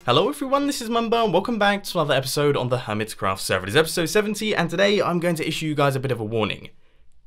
Hello everyone, this is Mumbo and welcome back to another episode on the Hermitcraft server. It is episode 70 and today I'm going to issue you guys a bit of a warning.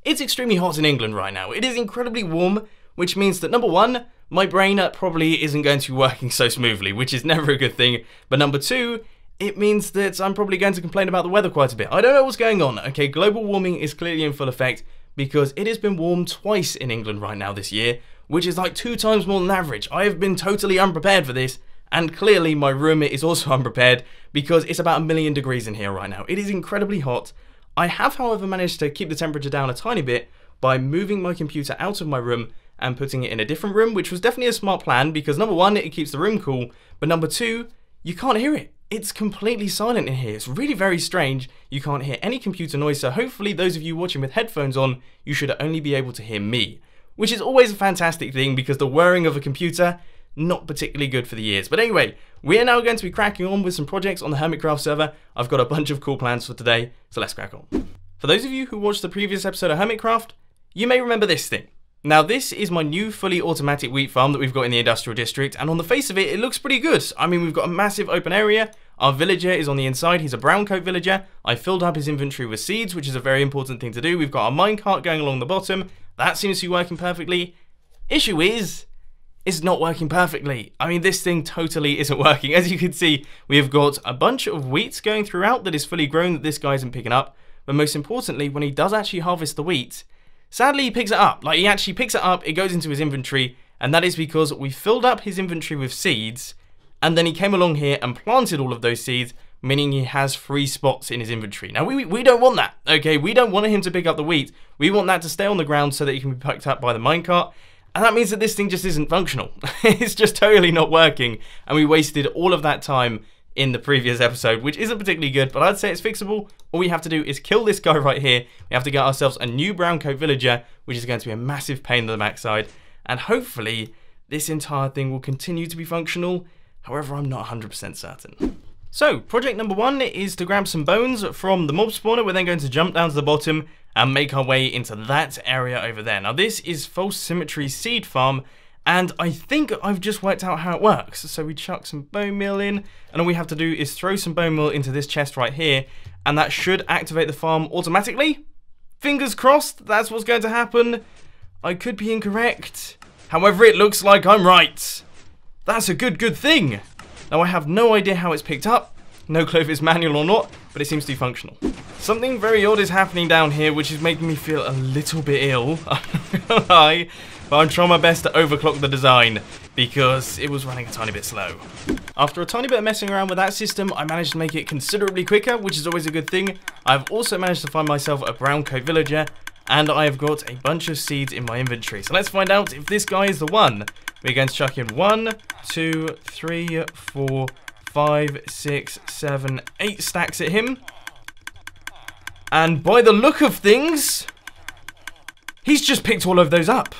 It's extremely hot in England right now. It is incredibly warm, which means that number one, my brain probably isn't going to be working so smoothly, which is never a good thing. But number two, it means that I'm probably going to complain about the weather quite a bit. I don't know what's going on. Okay, global warming is clearly in full effect because it has been warm twice in England right now this year, which is like 2 times more than average. I have been totally unprepared for this. And clearly my room is also unprepared because it's about 1,000,000 degrees in here right now. It is incredibly hot. I have, however, managed to keep the temperature down a tiny bit by moving my computer out of my room and putting it in a different room, which was definitely a smart plan because number one, it keeps the room cool, but number two, you can't hear it. It's completely silent in here. It's really very strange. You can't hear any computer noise, so hopefully those of you watching with headphones on, you should only be able to hear me, which is always a fantastic thing because the whirring of a computer, not particularly good for the ears. But anyway, we are now going to be cracking on with some projects on the Hermitcraft server. I've got a bunch of cool plans for today, so let's crack on. For those of you who watched the previous episode of Hermitcraft, you may remember this thing. Now this is my new fully automatic wheat farm that we've got in the industrial district, and on the face of it, it looks pretty good. I mean, we've got a massive open area. Our villager is on the inside. He's a brown coat villager. I filled up his inventory with seeds, which is a very important thing to do. We've got our minecart going along the bottom. That seems to be working perfectly. Issue is, it's not working perfectly. I mean, this thing totally isn't working. As you can see, we have got a bunch of wheat going throughout that is fully grown that this guy isn't picking up. But most importantly, when he does actually harvest the wheat, sadly he picks it up. Like, he actually picks it up, it goes into his inventory, and that is because we filled up his inventory with seeds, and then he came along here and planted all of those seeds, meaning he has 3 spots in his inventory. Now, we don't want that, okay? We don't want him to pick up the wheat. We want that to stay on the ground so that it can be picked up by the minecart. And that means that this thing just isn't functional. It's just totally not working. And we wasted all of that time in the previous episode, which isn't particularly good, but I'd say it's fixable. All we have to do is kill this guy right here. We have to get ourselves a new brown coat villager, which is going to be a massive pain in the backside. And hopefully, this entire thing will continue to be functional. However, I'm not 100% certain. So, project number one is to grab some bones from the mob spawner. We're then going to jump down to the bottom and make our way into that area over there. Now, this is False Symmetry Seed Farm, and I think I've just worked out how it works. So we chuck some bone meal in, and all we have to do is throw some bone meal into this chest right here, and that should activate the farm automatically. Fingers crossed, that's what's going to happen. I could be incorrect. However, it looks like I'm right. That's a good thing. Now, I have no idea how it's picked up. No clue if it's manual or not, but it seems to be functional. Something very odd is happening down here, which is making me feel a little bit ill. I'm not gonna lie, but I'm trying my best to overclock the design because it was running a tiny bit slow. After a tiny bit of messing around with that system, I managed to make it considerably quicker, which is always a good thing. I've also managed to find myself a brown coat villager, and I have got a bunch of seeds in my inventory. So let's find out if this guy is the one. We're going to chuck in 1, 2, 3, 4, 5, 6, 7, 8 stacks at him. And by the look of things, he's just picked all of those up.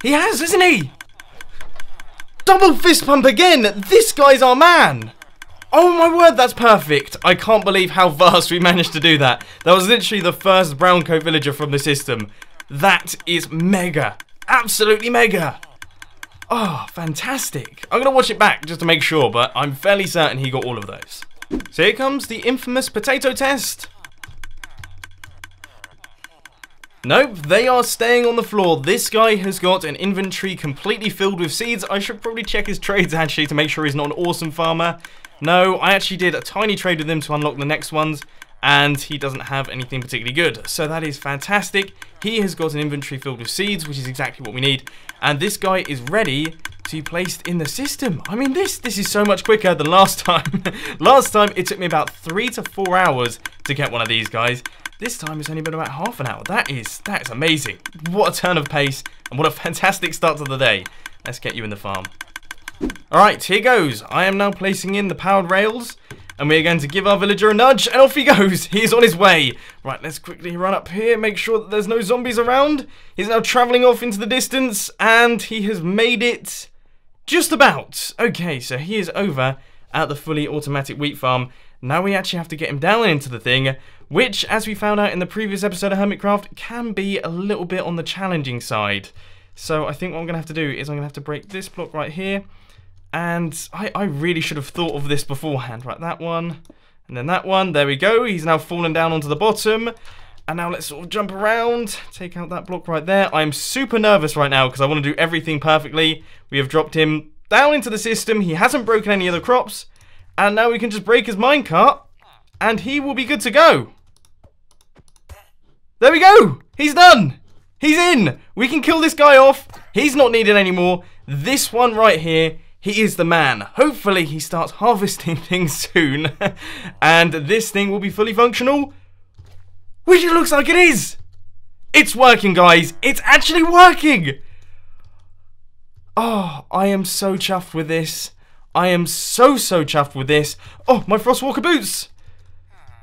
He has, isn't he? Double fist pump again. This guy's our man. Oh my word, that's perfect. I can't believe how fast we managed to do that. That was literally the first brown coat villager from the system. That is mega. Absolutely mega. Oh, fantastic. I'm going to watch it back just to make sure, but I'm fairly certain he got all of those. So here comes the infamous potato test. Nope, they are staying on the floor. This guy has got an inventory completely filled with seeds. I should probably check his trades actually to make sure he's not an awesome farmer. No, I actually did a tiny trade with him to unlock the next ones, and he doesn't have anything particularly good. So that is fantastic. He has got an inventory filled with seeds, which is exactly what we need. And this guy is ready to be placed in the system. I mean, this is so much quicker than last time. Last time, it took me about 3 to 4 hours to get one of these guys. This time, it's only been about half an hour. That is amazing. What a turn of pace, and what a fantastic start to the day. Let's get you in the farm. Alright, here goes. I am now placing in the powered rails, and we're going to give our villager a nudge, and off he goes. He's on his way. Right, let's quickly run up here, make sure that there's no zombies around. He's now traveling off into the distance, and he has made it just about. Okay, so he is over at the fully automatic wheat farm. Now we actually have to get him down into the thing, which, as we found out in the previous episode of Hermitcraft, can be a little bit on the challenging side. So I think what I'm going to have to do is I'm going to have to break this block right here, And I really should have thought of this beforehand. Right, that one. And then that one. There we go. He's now fallen down onto the bottom. And now let's sort of jump around. Take out that block right there. I'm super nervous right now because I want to do everything perfectly. We have dropped him down into the system. He hasn't broken any of the crops. And now we can just break his minecart. And he will be good to go. There we go. He's done. He's in. We can kill this guy off. He's not needed anymore. This one right here, he is the man. Hopefully he starts harvesting things soon. And this thing will be fully functional. Which it looks like it is. It's working, guys. It's actually working. Oh, I am so chuffed with this. I am so chuffed with this. Oh, my Frostwalker boots.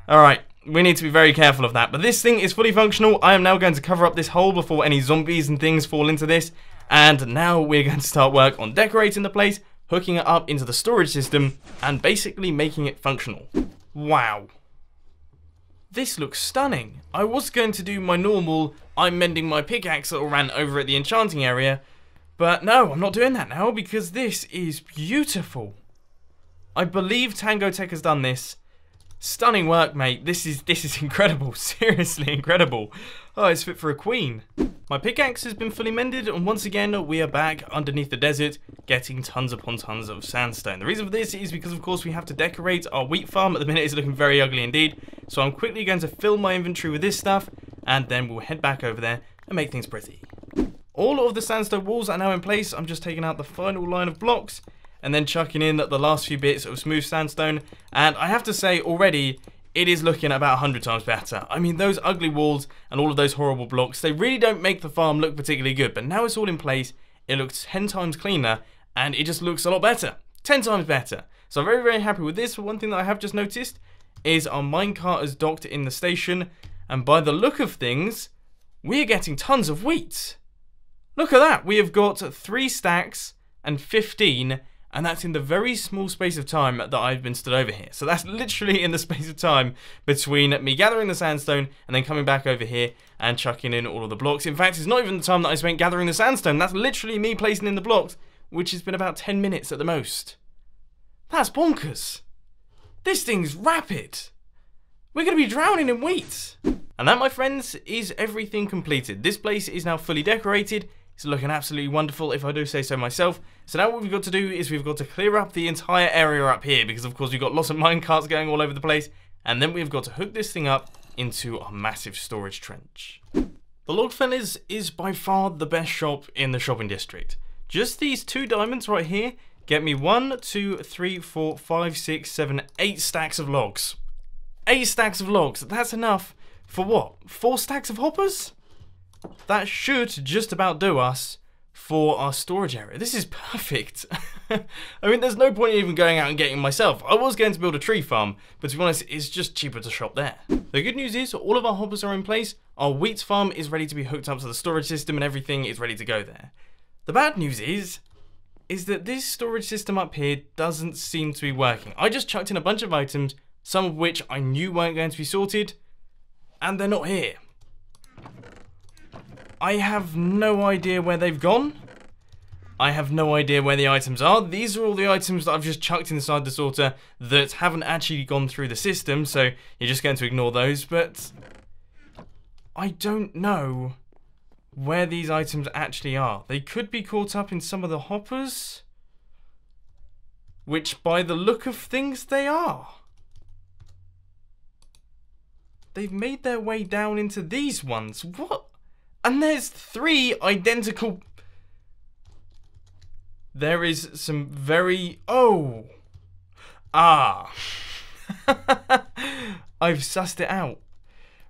Alright, we need to be very careful of that. But this thing is fully functional. I am now going to cover up this hole before any zombies and things fall into this. And now we're going to start work on decorating the place, hooking it up into the storage system, and basically making it functional. Wow. This looks stunning. I was going to do my normal, I'm mending my pickaxe little rant over at the enchanting area. But no, I'm not doing that now because this is beautiful. I believe Tango Tech has done this. Stunning work, mate. This is incredible. Seriously incredible. Oh, it's fit for a queen. My pickaxe has been fully mended, and once again, we are back underneath the desert, getting tons upon tons of sandstone. The reason for this is because, of course, we have to decorate our wheat farm. At the minute, it's looking very ugly indeed. So I'm quickly going to fill my inventory with this stuff, and then we'll head back over there and make things pretty. All of the sandstone walls are now in place. I'm just taking out the final line of blocks, and then chucking in the last few bits of smooth sandstone. And I have to say, already, it is looking about 100 times better. I mean, those ugly walls and all of those horrible blocks, they really don't make the farm look particularly good. But now it's all in place, it looks 10 times cleaner, and it just looks a lot better. 10 times better. So I'm very happy with this. One thing that I have just noticed is our minecart is docked in the station. And by the look of things, we are getting tons of wheat. Look at that. We have got 3 stacks and 15. And that's in the very small space of time that I've been stood over here. So that's literally in the space of time between me gathering the sandstone and then coming back over here and chucking in all of the blocks. In fact, it's not even the time that I spent gathering the sandstone. That's literally me placing in the blocks, which has been about 10 minutes at the most. That's bonkers. This thing's rapid. We're going to be drowning in wheat. And that, my friends, is everything completed. This place is now fully decorated. It's looking absolutely wonderful, if I do say so myself. So now what we've got to do is we've got to clear up the entire area up here, because of course we've got lots of minecarts going all over the place. And then we've got to hook this thing up into a massive storage trench. The Log Fellas is by far the best shop in the shopping district. Just these 2 diamonds right here get me 1, 2, 3, 4, 5, 6, 7, 8 stacks of logs. 8 stacks of logs. That's enough for what? 4 stacks of hoppers? That should just about do us for our storage area. This is perfect. I mean, there's no point in even going out and getting myself. I was going to build a tree farm, but to be honest, it's just cheaper to shop there. The good news is all of our hoppers are in place. Our wheat farm is ready to be hooked up to the storage system and everything is ready to go there. The bad news is that this storage system up here doesn't seem to be working. I just chucked in a bunch of items, some of which I knew weren't going to be sorted, and they're not here. I have no idea where they've gone. I have no idea where the items are. These are all the items that I've just chucked inside the sorter that haven't actually gone through the system, so you're just going to ignore those, but I don't know where these items actually are. They could be caught up in some of the hoppers, which by the look of things they are. They've made their way down into these ones. What? And there's 3 identical... There is some very... Oh! Ah! I've sussed it out.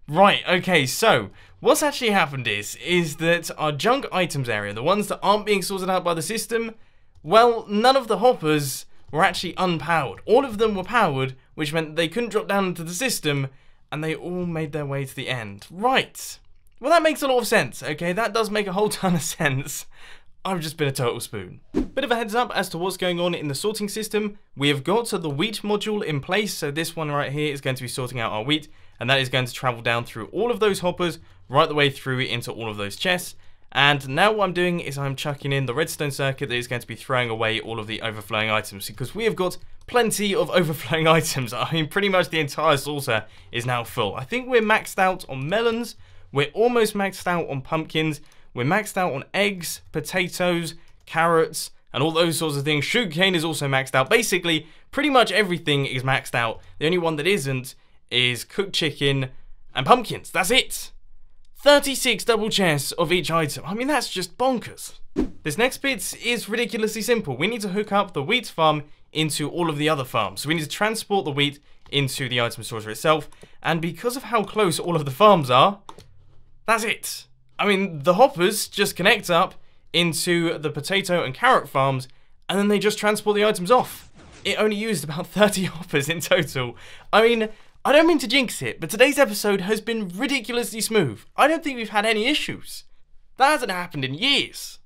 Right, okay, so what's actually happened is that our junk items area, the ones that aren't being sorted out by the system, well, none of the hoppers were actually unpowered. All of them were powered, which meant they couldn't drop down into the system, and they all made their way to the end. Right. Well, that makes a lot of sense, okay? That does make a whole ton of sense. I've just been a total spoon. Bit of a heads up as to what's going on in the sorting system. We have got the wheat module in place, so this one right here is going to be sorting out our wheat, and that is going to travel down through all of those hoppers, right the way through into all of those chests. And now what I'm doing is I'm chucking in the redstone circuit that is going to be throwing away all of the overflowing items, because we have got plenty of overflowing items. I mean, pretty much the entire saucer is now full. I think we're maxed out on melons, we're almost maxed out on pumpkins, we're maxed out on eggs, potatoes, carrots, and all those sorts of things. Sugarcane is also maxed out. Basically, pretty much everything is maxed out. The only one that isn't is cooked chicken and pumpkins. That's it. 36 double chests of each item. I mean, that's just bonkers. This next bit is ridiculously simple. We need to hook up the wheat farm into all of the other farms. So we need to transport the wheat into the item sorter itself. And because of how close all of the farms are, that's it. I mean, the hoppers just connect up into the potato and carrot farms, and then they just transport the items off. It only used about 30 hoppers in total. I mean, I don't mean to jinx it, but today's episode has been ridiculously smooth. I don't think we've had any issues. That hasn't happened in years.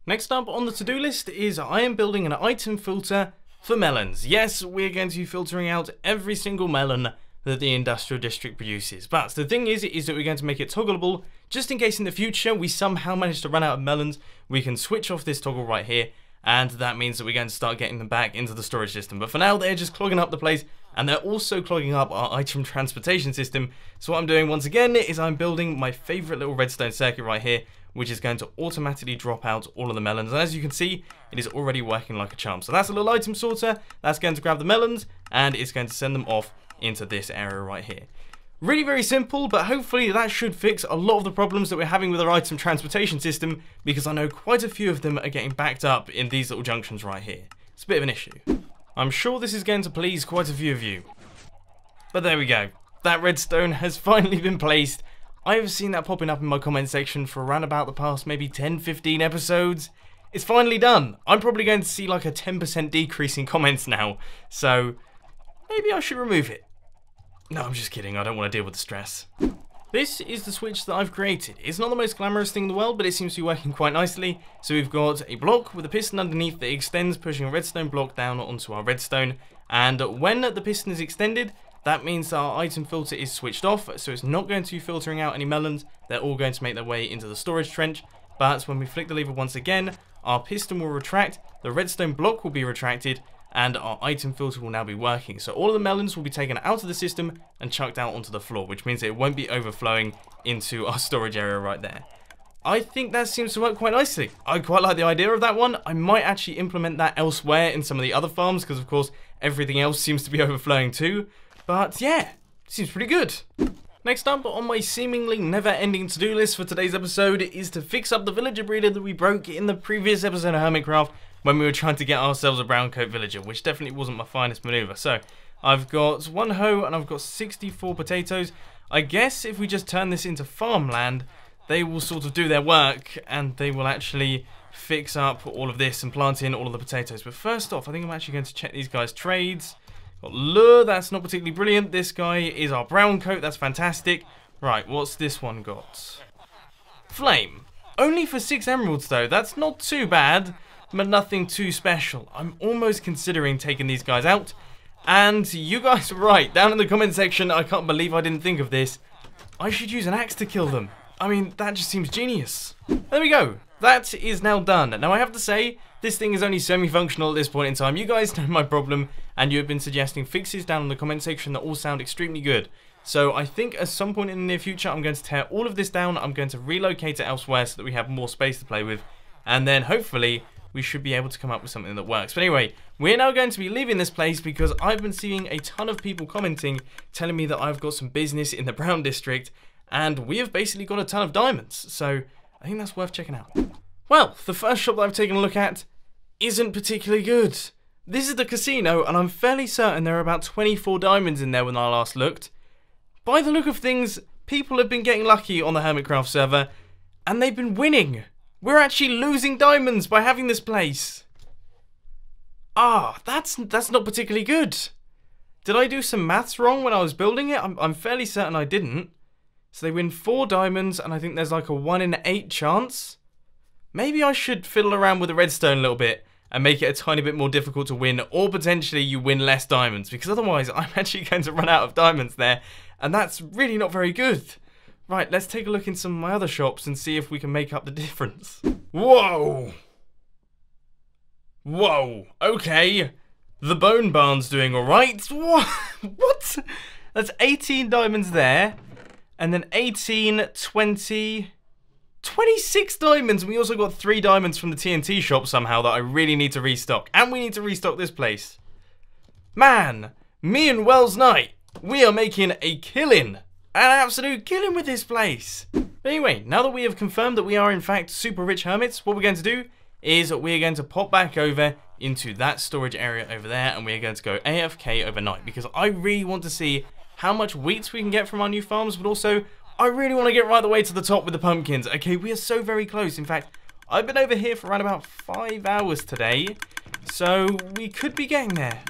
Next up on the to-do list is I am building an item filter for melons. Yes, we're going to be filtering out every single melon that the industrial district produces. But the thing is that we're going to make it toggleable, just in case in the future we somehow manage to run out of melons. We can switch off this toggle right here, and that means that we're going to start getting them back into the storage system. But for now, they're just clogging up the place, and they're also clogging up our item transportation system. So what I'm doing once again is I'm building my favorite little redstone circuit right here, which is going to automatically drop out all of the melons. And as you can see, it is already working like a charm. So that's a little item sorter, that's going to grab the melons, and it's going to send them off into this area right here. Really very simple, but hopefully that should fix a lot of the problems that we're having with our item transportation system, because I know quite a few of them are getting backed up in these little junctions right here. It's a bit of an issue. I'm sure this is going to please quite a few of you. But there we go. That redstone has finally been placed. I have seen that popping up in my comment section for around about the past maybe 10-15 episodes. It's finally done. I'm probably going to see like a 10% decrease in comments now, so maybe I should remove it. No, I'm just kidding. I don't want to deal with the stress. This is the switch that I've created. It's not the most glamorous thing in the world, but it seems to be working quite nicely. So we've got a block with a piston underneath that extends, pushing a redstone block down onto our redstone. And when the piston is extended, that means that our item filter is switched off, so it's not going to be filtering out any melons. They're all going to make their way into the storage trench. But when we flick the lever once again, our piston will retract, the redstone block will be retracted, and our item filter will now be working. So all of the melons will be taken out of the system and chucked out onto the floor, which means it won't be overflowing into our storage area right there. I think that seems to work quite nicely. I quite like the idea of that one. I might actually implement that elsewhere in some of the other farms, because of course everything else seems to be overflowing too. But yeah, seems pretty good. Next up on my seemingly never-ending to-do list for today's episode is to fix up the villager breeder that we broke in the previous episode of Hermitcraft, when we were trying to get ourselves a brown coat villager, which definitely wasn't my finest maneuver. So I've got one hoe and I've got 64 potatoes. I guess if we just turn this into farmland, they will sort of do their work and they will actually fix up all of this and plant in all of the potatoes. But first off, I think I'm actually going to check these guys' trades. Got lure, that's not particularly brilliant. This guy is our brown coat, that's fantastic. Right, what's this one got? Flame. Only for 6 emeralds though, that's not too bad, but nothing too special. I'm almost considering taking these guys out. And you guys were right, down in the comment section, I can't believe I didn't think of this. I should use an axe to kill them. I mean, that just seems genius. There we go. That is now done. Now I have to say, this thing is only semi-functional at this point in time. You guys know my problem, and you have been suggesting fixes down in the comment section that all sound extremely good. So I think at some point in the near future, I'm going to tear all of this down. I'm going to relocate it elsewhere so that we have more space to play with. And then hopefully we should be able to come up with something that works. But anyway, we're now going to be leaving this place because I've been seeing a ton of people commenting, telling me that I've got some business in the Brown District, and we have basically got a ton of diamonds. So I think that's worth checking out. Well, the first shop that I've taken a look at isn't particularly good. This is the casino, and I'm fairly certain there are about 24 diamonds in there when I last looked. By the look of things, people have been getting lucky on the Hermitcraft server, and they've been winning. We're actually losing diamonds by having this place. Ah, that's not particularly good. Did I do some maths wrong when I was building it? I'm fairly certain I didn't. So they win 4 diamonds, and I think there's like a 1 in 8 chance. Maybe I should fiddle around with the redstone a little bit and make it a tiny bit more difficult to win, or potentially you win less diamonds, because otherwise I'm actually going to run out of diamonds there, and that's really not very good. Right, let's take a look in some of my other shops and see if we can make up the difference. Whoa! Whoa, okay. The bone barn's doing alright. What? That's 18 diamonds there. And then 18, 20, 26 diamonds. We also got 3 diamonds from the TNT shop somehow that I really need to restock. And we need to restock this place. Man, me and Wells Knight, we are making a killing. An absolute killing with this place. But anyway, now that we have confirmed that we are in fact super rich hermits, what we're going to do is we're going to pop back over into that storage area over there, and we're going to go AFK overnight, because I really want to see how much wheat we can get from our new farms, but also I really want to get right the way to the top with the pumpkins. Okay, we are so very close. In fact, I've been over here for around about 5 hours today, so we could be getting there.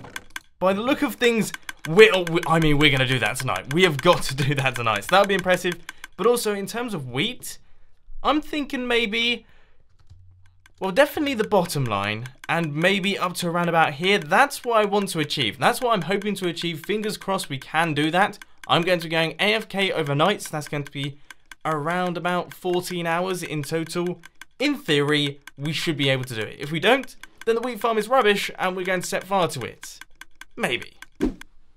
By the look of things, we're going to do that tonight. We have got to do that tonight. So that would be impressive. But also, in terms of wheat, I'm thinking maybe, well, definitely the bottom line. And maybe up to around about here. That's what I want to achieve. That's what I'm hoping to achieve. Fingers crossed we can do that. I'm going to be going AFK overnight. So that's going to be around about 14 hours in total. In theory, we should be able to do it. If we don't, then the wheat farm is rubbish and we're going to set fire to it. Maybe.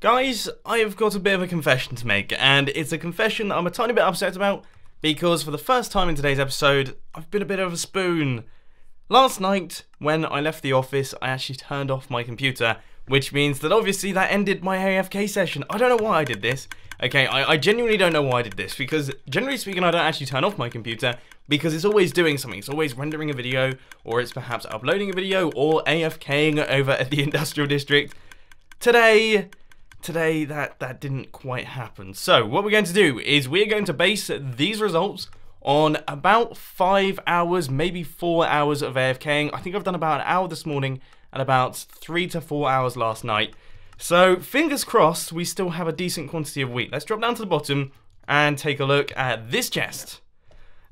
Guys, I have got a bit of a confession to make, and it's a confession that I'm a tiny bit upset about, because for the first time in today's episode, I've been a bit of a spoon. Last night, when I left the office, I actually turned off my computer, which means that obviously that ended my AFK session. I don't know why I did this. Okay, I genuinely don't know why I did this, because generally speaking, I don't actually turn off my computer, because it's always doing something. It's always rendering a video, or it's perhaps uploading a video, or AFKing over at the industrial district. Today that didn't quite happen. So what we're going to do is we're going to base these results on about 5 hours, maybe 4 hours of AFKing. I think I've done about an hour this morning and about 3 to 4 hours last night. So fingers crossed we still have a decent quantity of wheat. Let's drop down to the bottom and take a look at this chest.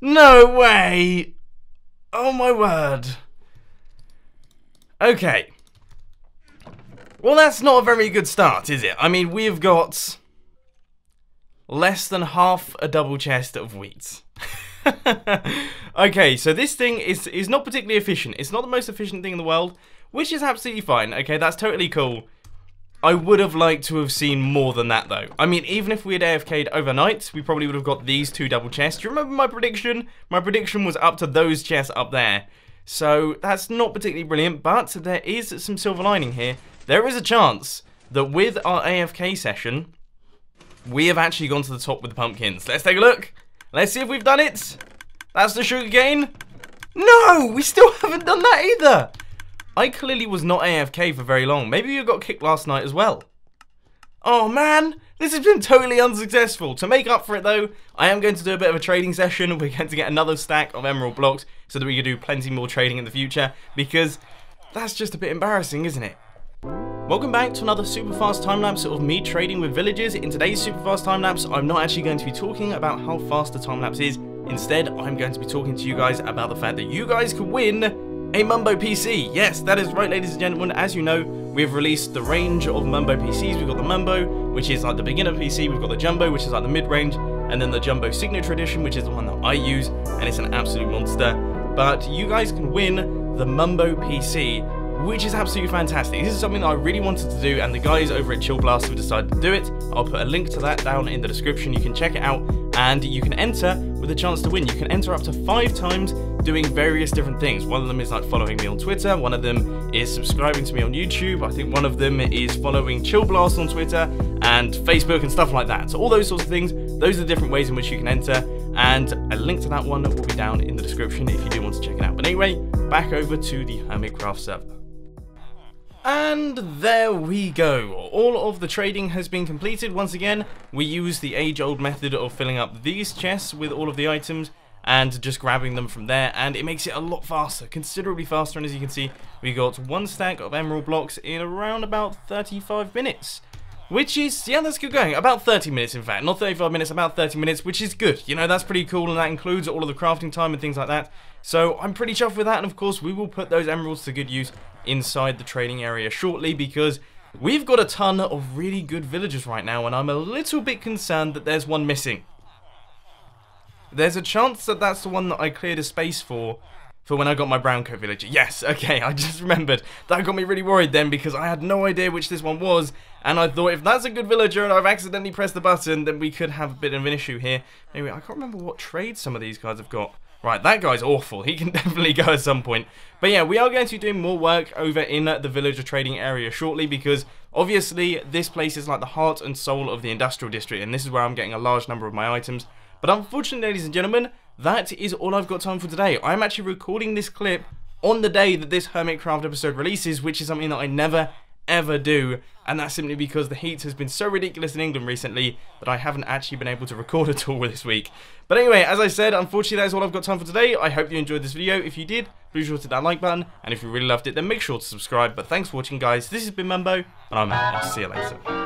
No way! Oh my word. Okay. Well, that's not a very good start, is it? I mean, we've got less than half a double chest of wheat. Okay, so this thing is not particularly efficient. It's not the most efficient thing in the world, which is absolutely fine. Okay, that's totally cool. I would have liked to have seen more than that, though. I mean, even if we had AFK'd overnight, we probably would have got these 2 double chests. Do you remember my prediction? My prediction was up to those chests up there. So that's not particularly brilliant, but there is some silver lining here. There is a chance that with our AFK session, we have actually gone to the top with the pumpkins. Let's take a look. Let's see if we've done it. That's the sugar cane. No, we still haven't done that either. I clearly was not AFK for very long. Maybe you got kicked last night as well. Oh man, this has been totally unsuccessful. To make up for it though, I am going to do a bit of a trading session. We're going to get another stack of emerald blocks so that we can do plenty more trading in the future, because that's just a bit embarrassing, isn't it? Welcome back to another super fast time lapse of me trading with villagers. In today's super fast time lapse, I'm not actually going to be talking about how fast the time lapse is. Instead, I'm going to be talking to you guys about the fact that you guys could win a Mumbo PC. Yes, that is right, ladies and gentlemen. As you know, we've released the range of Mumbo PCs. We've got the Mumbo, which is like the beginner PC. We've got the Jumbo, which is like the mid-range, and then the Jumbo Signature Edition, which is the one that I use, and it's an absolute monster. But you guys can win the Mumbo PC, which is absolutely fantastic. This is something that I really wanted to do, and the guys over at Chill Blast have decided to do it. I'll put a link to that down in the description. You can check it out, and you can enter with a chance to win. You can enter up to 5 times doing various different things. One of them is like following me on Twitter. One of them is subscribing to me on YouTube. I think one of them is following Chill Blast on Twitter and Facebook and stuff like that. So all those sorts of things, those are the different ways in which you can enter, and a link to that one will be down in the description if you do want to check it out. But anyway, back over to the Hermitcraft server. And there we go. All of the trading has been completed. Once again, we use the age-old method of filling up these chests with all of the items and just grabbing them from there, and it makes it a lot faster, considerably faster. And as you can see, we got 1 stack of emerald blocks in around about 35 minutes. Which is, yeah, that's good going. About 30 minutes, in fact. Not 35 minutes, about 30 minutes, which is good. You know, that's pretty cool, and that includes all of the crafting time and things like that. So I'm pretty chuffed with that, and of course, we will put those emeralds to good use inside the trading area shortly, because we've got a ton of really good villagers right now, and I'm a little bit concerned that there's one missing. There's a chance that that's the one that I cleared a space for when I got my brown coat villager. Yes, okay, I just remembered. That got me really worried then because I had no idea which this one was, and I thought if that's a good villager and I've accidentally pressed the button, then we could have a bit of an issue here. Anyway, I can't remember what trades some of these guys have got. Right, that guy's awful. He can definitely go at some point. But yeah, we are going to be doing more work over in the villager trading area shortly because obviously this place is like the heart and soul of the industrial district, and this is where I'm getting a large number of my items. But unfortunately, ladies and gentlemen, that is all I've got time for today. I'm actually recording this clip on the day that this Hermitcraft episode releases, which is something that I never ever do, and that's simply because the heat has been so ridiculous in England recently that I haven't actually been able to record at all this week. But anyway, as I said, unfortunately that is all I've got time for today. I hope you enjoyed this video. If you did, be sure to hit that like button, and if you really loved it, then make sure to subscribe. But thanks for watching, guys. This has been Mumbo, and I'm out. I'll see you later.